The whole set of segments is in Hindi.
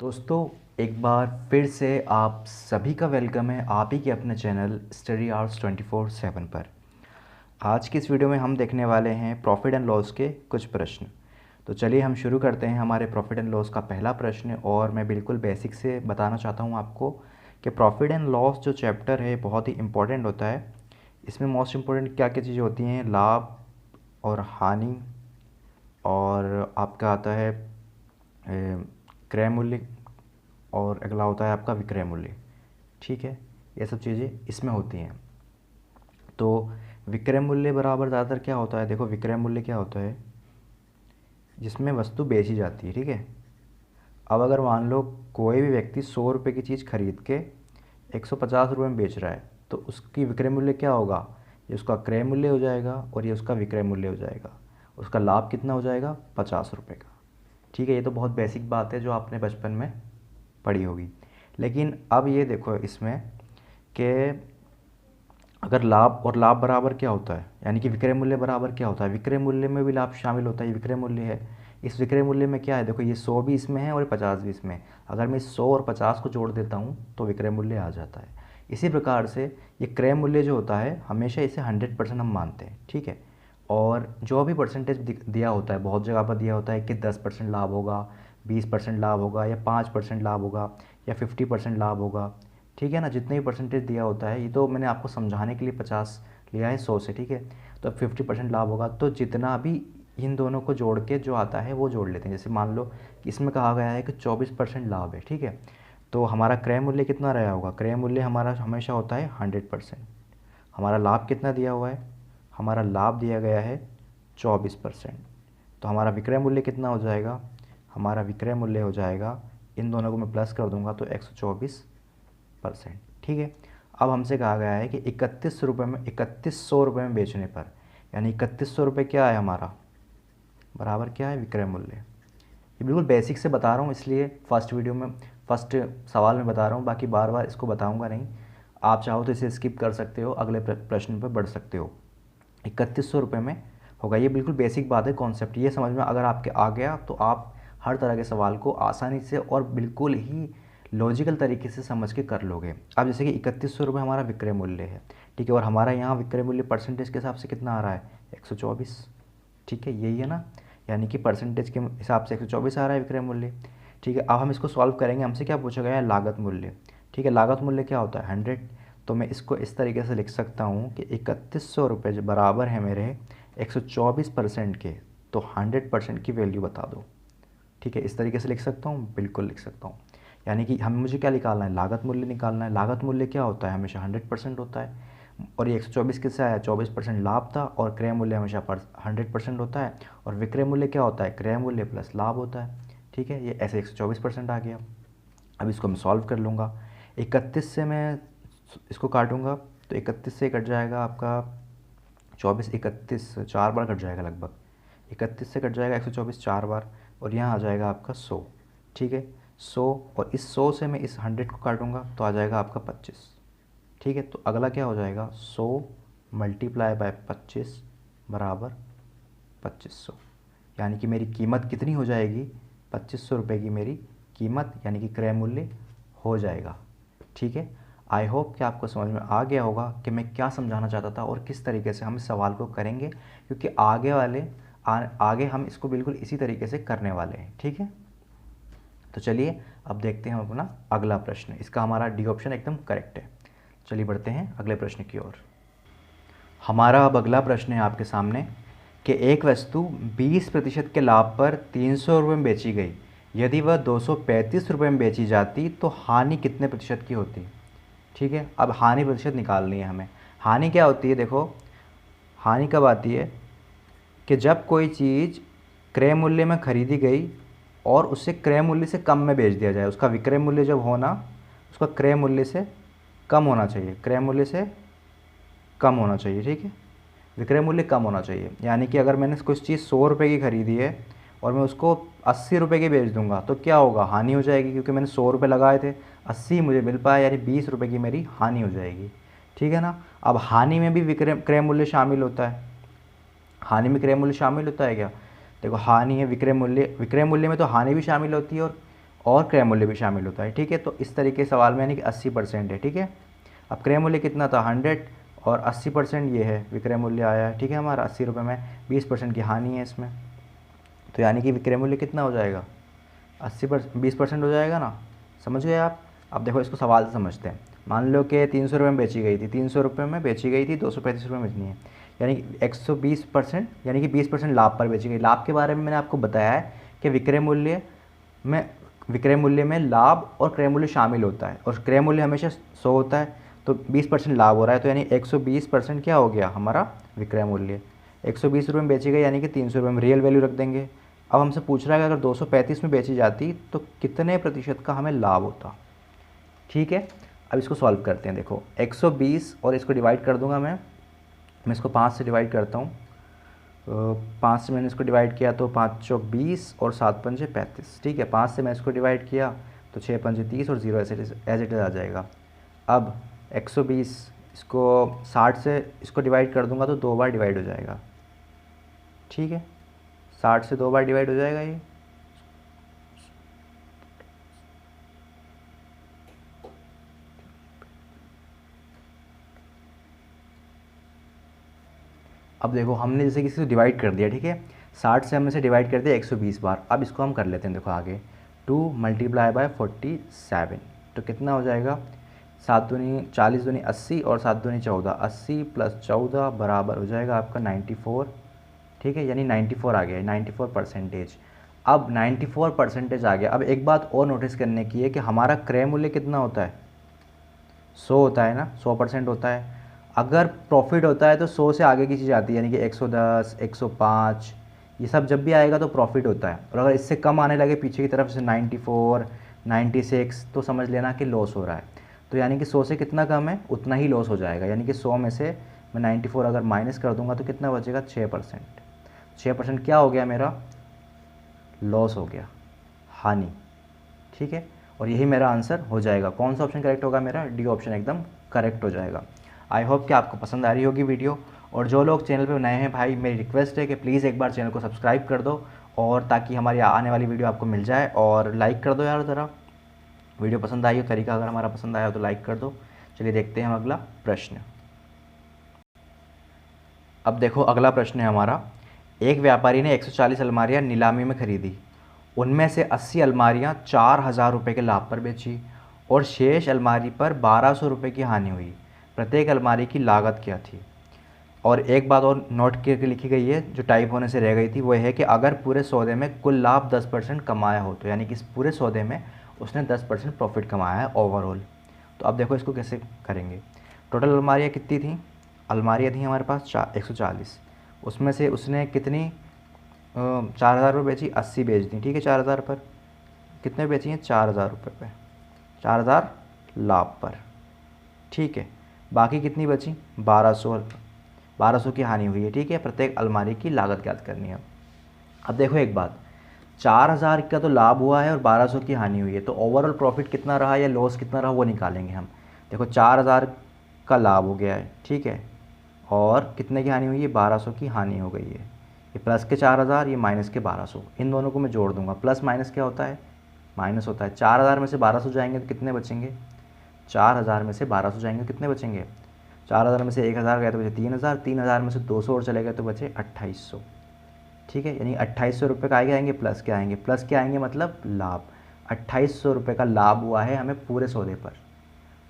दोस्तों, एक बार फिर से आप सभी का वेलकम है आप ही के अपने चैनल स्टडी आवर्स 24/7 पर। आज की इस वीडियो में हम देखने वाले हैं प्रॉफिट एंड लॉस के कुछ प्रश्न। तो चलिए हम शुरू करते हैं हमारे प्रॉफिट एंड लॉस का पहला प्रश्न। और मैं बिल्कुल बेसिक से बताना चाहता हूँ आपको कि प्रॉफिट एंड लॉस जो चैप्टर है बहुत ही इम्पोर्टेंट होता है। इसमें मोस्ट इम्पोर्टेंट क्या क्या चीज़ें होती हैं, लाभ और हानि, और आपका आता है क्रय मूल्य, और अगला होता है आपका विक्रय मूल्य। ठीक है, ये सब चीज़ें इसमें होती हैं। तो विक्रय मूल्य बराबर ज़्यादातर क्या होता है, देखो विक्रय मूल्य क्या होता है, जिसमें वस्तु बेची जाती है। ठीक है, अब अगर मान लो कोई भी व्यक्ति 100 रुपये की चीज़ खरीद के 150 रुपये में बेच रहा है, तो उसकी विक्रय मूल्य क्या होगा, ये उसका क्रय मूल्य हो जाएगा और ये उसका विक्रय मूल्य हो जाएगा। उसका लाभ कितना हो जाएगा, 50 रुपये का। ठीक है, ये तो बहुत बेसिक बात है जो आपने बचपन में पढ़ी होगी। लेकिन अब ये देखो इसमें कि अगर लाभ और लाभ बराबर क्या होता है, यानी कि विक्रय मूल्य बराबर क्या होता है, विक्रय मूल्य में भी लाभ शामिल होता है। ये विक्रय मूल्य है, इस विक्रय मूल्य में क्या है, देखो ये 100 भी इसमें है और 50 भी इसमें है। अगर मैं 100 और 50 को जोड़ देता हूँ तो विक्रय मूल्य आ जाता है। इसी प्रकार से ये क्रय मूल्य जो होता है हमेशा इसे 100% हम मानते हैं। ठीक है, और जो भी परसेंटेज दिया होता है, बहुत जगह पर दिया होता है कि 10% लाभ होगा, 20% लाभ होगा, या 5% लाभ होगा, या 50% लाभ होगा। ठीक है ना, जितने भी परसेंटेज दिया होता है, ये तो मैंने आपको समझाने के लिए 50 लिया है 100 से। ठीक है, तो 50% लाभ होगा, तो जितना भी इन दोनों को जोड़ के जो आता है वो जोड़ लेते हैं। जैसे मान लो कि इसमें कहा गया है कि 24% लाभ है। ठीक है, तो हमारा क्रय मूल्य कितना रहा होगा, क्रय मूल्य हमारा हमेशा होता है 100%। हमारा लाभ कितना दिया हुआ है, हमारा लाभ दिया गया है 24%। तो हमारा विक्रय मूल्य कितना हो जाएगा, हमारा विक्रय मूल्य हो जाएगा, इन दोनों को मैं प्लस कर दूंगा तो 124%। ठीक है, अब हमसे कहा गया है कि 3100 रुपये में बेचने पर, यानी 3100 रुपये क्या है हमारा, बराबर क्या है, विक्रय मूल्य। ये बिल्कुल बेसिक से बता रहा हूँ, इसलिए फर्स्ट वीडियो में फर्स्ट सवाल में बता रहा हूँ, बाकी बार बार इसको बताऊँगा नहीं। आप चाहो तो इसे स्किप कर सकते हो, अगले प्रश्न पर बढ़ सकते हो। 3100 रुपये में होगा, ये बिल्कुल बेसिक बात है, कॉन्सेप्ट ये समझ में अगर आपके आ गया तो आप हर तरह के सवाल को आसानी से और बिल्कुल ही लॉजिकल तरीके से समझ के कर लोगे। अब जैसे कि 3100 रुपये हमारा विक्रय मूल्य है। ठीक है, और हमारा यहाँ विक्रय मूल्य परसेंटेज के हिसाब से कितना आ रहा है, 124। ठीक है, यही है ना, यानी कि परसेंटेज के हिसाब से 124 आ रहा है विक्रय मूल्य। ठीक है, अब हम इसको सॉल्व करेंगे, हमसे क्या पूछा गया है, लागत मूल्य। ठीक है, लागत मूल्य क्या होता है, 100। तो मैं इसको इस तरीके से लिख सकता हूँ कि 3100 रुपये जो बराबर है मेरे 124% के, तो 100% की वैल्यू बता दो। ठीक है, इस तरीके से लिख सकता हूँ, बिल्कुल लिख सकता हूँ। यानी कि हम मुझे क्या निकालना है, लागत मूल्य निकालना है। लागत मूल्य क्या होता है, हमेशा 100% होता है। और ये 124 किससे आया, 24% लाभ था, और क्रय मूल्य हमेशा 100% होता है। और विक्रय मूल्य क्या होता है, क्रय मूल्य प्लस लाभ होता है। ठीक है, ये ऐसे 124% आ गया। अब इसको मैं सॉल्व कर लूँगा, 31 से मैं इसको काटूँगा तो 31 से कट जाएगा आपका 24, 31 4 बार कट जाएगा लगभग, 31 से कट जाएगा 124 4 बार, और यहाँ आ जाएगा आपका 100। ठीक है, 100, और इस 100 से मैं इस 100 को काटूँगा तो आ जाएगा आपका 25। ठीक है, तो अगला क्या हो जाएगा, 100 मल्टीप्लाई बाय 25 बराबर 2500। यानी कि मेरी कीमत कितनी हो जाएगी, 2500 रुपये की मेरी कीमत, यानी कि क्रय मूल्य हो जाएगा। ठीक है, आई होप कि आपको समझ में आ गया होगा कि मैं क्या समझाना चाहता था और किस तरीके से हम इस सवाल को करेंगे, क्योंकि आगे हम इसको बिल्कुल इसी तरीके से करने वाले हैं। ठीक है, तो चलिए अब देखते हैं हम अपना अगला प्रश्न। इसका हमारा डी ऑप्शन एकदम करेक्ट है। चलिए बढ़ते हैं अगले प्रश्न की ओर। हमारा अब अगला प्रश्न है आपके सामने कि एक वस्तु 20% के लाभ पर 300 रुपये में बेची गई, यदि वह 235 रुपये में बेची जाती तो हानि कितने प्रतिशत की होती। ठीक है, अब हानि प्रतिशत निकालनी है हमें। हानि क्या होती है, देखो हानि कब आती है कि जब कोई चीज़ क्रय मूल्य में खरीदी गई और उसे क्रय मूल्य से कम में बेच दिया जाए। उसका विक्रय मूल्य जब होना, उसका क्रय मूल्य से कम होना चाहिए, क्रय मूल्य से कम होना चाहिए। ठीक है, विक्रय मूल्य कम होना चाहिए। यानी कि अगर मैंने कुछ चीज़ 100 रुपये की खरीदी है और मैं उसको 80 रुपये की बेच दूंगा तो क्या होगा, हानि हो जाएगी, क्योंकि मैंने 100 रुपये लगाए थे, 80 मुझे मिल पाया, यानी 20 रुपये की मेरी हानि हो जाएगी। ठीक है ना, अब हानि में भी विक्रय क्रय मूल्य शामिल होता है। हानि में क्रय मूल्य शामिल होता है क्या, देखो हानि है, विक्रय मूल्य में तो हानि भी शामिल होती है, और क्रय मूल्य भी शामिल होता है। ठीक है, तो इस तरीके सवाल में यानी कि 80% है। ठीक है, अब क्रय मूल्य कितना था 100 और 80% ये है विक्रय मूल्य आया है। ठीक है, हमारा 80 रुपये में 20% की हानि है इसमें, तो यानी कि विक्रय मूल्य कितना हो जाएगा 20% हो जाएगा ना। समझ गए आप। अब देखो इसको सवाल से समझते हैं। मान लो कि 300 रुपये में बेची गई थी, 300 रुपये में बेची गई थी, 235 रुपये में बेचनी है, यानी कि 120%, यानी कि 20% लाभ पर बेची गई। लाभ के बारे में मैंने आपको बताया है कि विक्रय मूल्य में लाभ और क्रय मूल्य शामिल होता है, और क्रय मूल्य हमेशा 100 होता है, तो 20% लाभ हो रहा है, तो यानी 120% क्या हो गया हमारा विक्रय मूल्य। 120 रुपये में बेची गई यानी कि 300 रुपये में रियल वैल्यू रख देंगे। अब हमसे पूछ रहा है कि अगर 235 में बेची जाती तो कितने प्रतिशत का हमें लाभ होता। ठीक है, अब इसको सॉल्व करते हैं। देखो 120 और इसको डिवाइड कर दूंगा मैं इसको 5 से डिवाइड करता हूँ। 5 से मैंने इसको डिवाइड किया तो 5 चौक 20 और 7 पंजे 35। ठीक है, 5 से मैं इसको डिवाइड किया तो 6 पंजे 30 और 0 एज इट इज़ आ जाएगा। अब 120 इसको 60 से इसको डिवाइड कर दूंगा तो 2 बार डिवाइड हो जाएगा। ठीक है, 60 से 2 बार डिवाइड हो जाएगा ये। अब देखो हमने जैसे किसी को डिवाइड कर दिया। ठीक है, 60 से हमने से डिवाइड कर दिया 120 बार। अब इसको हम कर लेते हैं। देखो आगे 2 मल्टीप्लाई बाय 47, तो कितना हो जाएगा 7 दूनी 40 दूनी 80 और 7 दूनी 14, 80 + 14 बराबर हो जाएगा आपका 94। ठीक है, यानी 94 आ गया है, 94%। अब 94% आ गया। अब एक बात और नोटिस करने की है कि हमारा क्रय मूल्य कितना होता है 100 होता है ना, 100% होता है। अगर प्रॉफिट होता है तो 100 से आगे की चीज़ आती है, यानी कि 110, 105, ये सब जब भी आएगा तो प्रॉफिट होता है। और अगर इससे कम आने लगे पीछे की तरफ से 94, 96, तो समझ लेना कि लॉस हो रहा है। तो यानी कि 100 से कितना कम है उतना ही लॉस हो जाएगा। यानी कि 100 में से मैं 94 अगर माइनस कर दूंगा तो कितना बचेगा 6%। 6% क्या हो गया मेरा लॉस हो गया, हानि। ठीक है, और यही मेरा आंसर हो जाएगा। कौन सा ऑप्शन करेक्ट होगा मेरा, डी ऑप्शन एकदम करेक्ट हो जाएगा। आई होप कि आपको पसंद आ रही होगी वीडियो। और जो लोग चैनल पे नए हैं भाई, मेरी रिक्वेस्ट है कि प्लीज़ एक बार चैनल को सब्सक्राइब कर दो, और ताकि हमारी आने वाली वीडियो आपको मिल जाए। और लाइक कर दो यार ज़रा, वीडियो पसंद आई हो, तरीका अगर हमारा पसंद आया हो तो लाइक कर दो। चलिए देखते हैं हम अगला प्रश्न। अब देखो अगला प्रश्न है हमारा। एक व्यापारी ने 140 अलमारियाँ नीलामी में खरीदी, उनमें से 80 अलमारियाँ 4000 रुपये के लाभ पर बेची और शेष अलमारी पर 1200 रुपये की हानि हुई। प्रत्येक अलमारी की लागत क्या थी। और एक बात और नोट करके लिखी गई है जो टाइप होने से रह गई थी, वो है कि अगर पूरे सौदे में कुल लाभ 10% कमाया हो, तो यानी कि इस पूरे सौदे में उसने 10% प्रॉफिट कमाया है ओवरऑल। तो अब देखो इसको कैसे करेंगे। टोटल अलमारियाँ कितनी थी, अलमारियाँ थी हमारे पास 140, उसमें से उसने कितनी 4000 रुपये बेची, 80 बेच दी। ठीक है, 4000 पर कितने बेची हैं 4000 रुपये पे, 4000 लाभ पर। ठीक है, बाकी कितनी बची 1200 की हानि हुई है। ठीक है, प्रत्येक अलमारी की लागत ज्ञात करनी है। अब देखो एक बात, 4000 का तो लाभ हुआ है और 1200 की हानि हुई है, तो ओवरऑल प्रॉफिट कितना रहा या लॉस कितना रहा वो निकालेंगे हम। देखो 4000 का लाभ हो गया है, ठीक है, और कितने की हानि हुई है 1200 की हानि हो गई है। ये प्लस के 4000, ये माइनस के 1200, इन दोनों को मैं जोड़ दूंगा। प्लस माइनस क्या होता है, माइनस होता है। 4000 में से 1200 जाएंगे तो कितने बचेंगे, 4000 में से 1200 जाएंगे कितने बचेंगे, 4000 में से 1000 गया तो बचे 3000, 3000 में से 200 और चले गए तो बचे 2800। ठीक है, यानी 2800 रुपये का आगे आएंगे, प्लस के आएंगे, प्लस के आएंगे मतलब लाभ। 2800 रुपये का लाभ हुआ है हमें पूरे सौदे पर।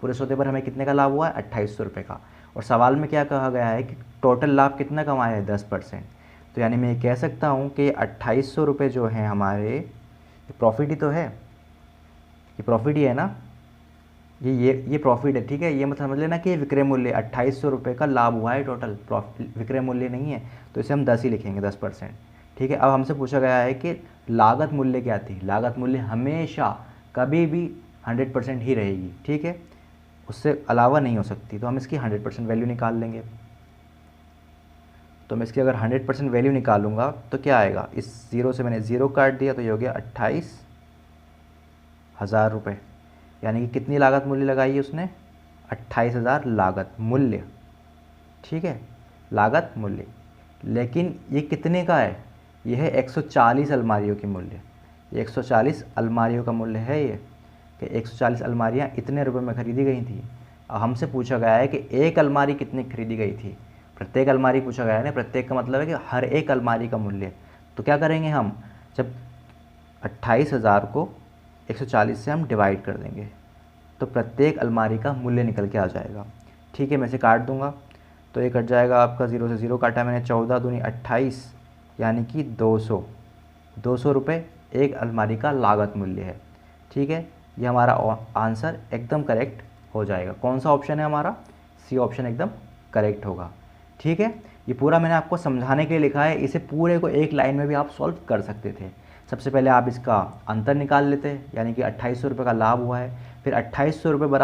पूरे सौदे पर हमें कितने का लाभ हुआ है 2800 रुपये का। और सवाल में क्या कहा गया है कि टोटल लाभ कितना कमाया है 10%। तो यानी मैं ये कह सकता हूँ कि 2800 रुपये जो हैं हमारे, ये प्रॉफिट ही तो है, ये प्रॉफिट ही है ना, ये प्रॉफिट है। ठीक है, ये मत समझ लेना कि ये विक्रय मूल्य 2800 रुपये का लाभ हुआ है टोटल, प्रॉफिट विक्रय मूल्य नहीं है, तो इसे हम 10 ही लिखेंगे, 10%। ठीक है, अब हमसे पूछा गया है कि लागत मूल्य क्या थी। लागत मूल्य हमेशा कभी भी 100% ही रहेगी। ठीक है, उससे अलावा नहीं हो सकती, तो हम इसकी 100% वैल्यू निकाल लेंगे। तो मैं इसकी अगर 100% वैल्यू निकालूंगा तो क्या आएगा, इस ज़ीरो से मैंने ज़ीरो काट दिया तो ये हो गया 28000 रुपये। यानी कि कितनी लागत मूल्य लगाई है उसने 28000 लागत मूल्य। ठीक है, लागत मूल्य, लेकिन ये कितने का है, ये है 140 अलमारियों की मूल्य। 140 अलमारियों का मूल्य है ये, कि 140 अलमारियाँ इतने रुपए में खरीदी गई थी। अब हमसे पूछा गया है कि एक अलमारी कितनी खरीदी गई थी, प्रत्येक अलमारी पूछा गया है ना, प्रत्येक का मतलब है कि हर एक अलमारी का मूल्य। तो क्या करेंगे हम, जब 28,000 को 140 से हम डिवाइड कर देंगे तो प्रत्येक अलमारी का मूल्य निकल के आ जाएगा। ठीक है, मैं इसे काट दूंगा, तो ये कट जाएगा आपका, 0 से 0 काटा मैंने, 14 दूनी 28 यानी कि 200 रुपये एक अलमारी का लागत मूल्य है। ठीक है, ये हमारा आंसर एकदम करेक्ट हो जाएगा। कौन सा ऑप्शन है हमारा, सी ऑप्शन एकदम करेक्ट होगा। ठीक है, ये पूरा मैंने आपको समझाने के लिए लिखा है, इसे पूरे को एक लाइन में भी आप सॉल्व कर सकते थे। सबसे पहले आप इसका अंतर निकाल लेते, यानी कि 2800 रुपये का लाभ हुआ है, फिर 2800 रुपये बराबर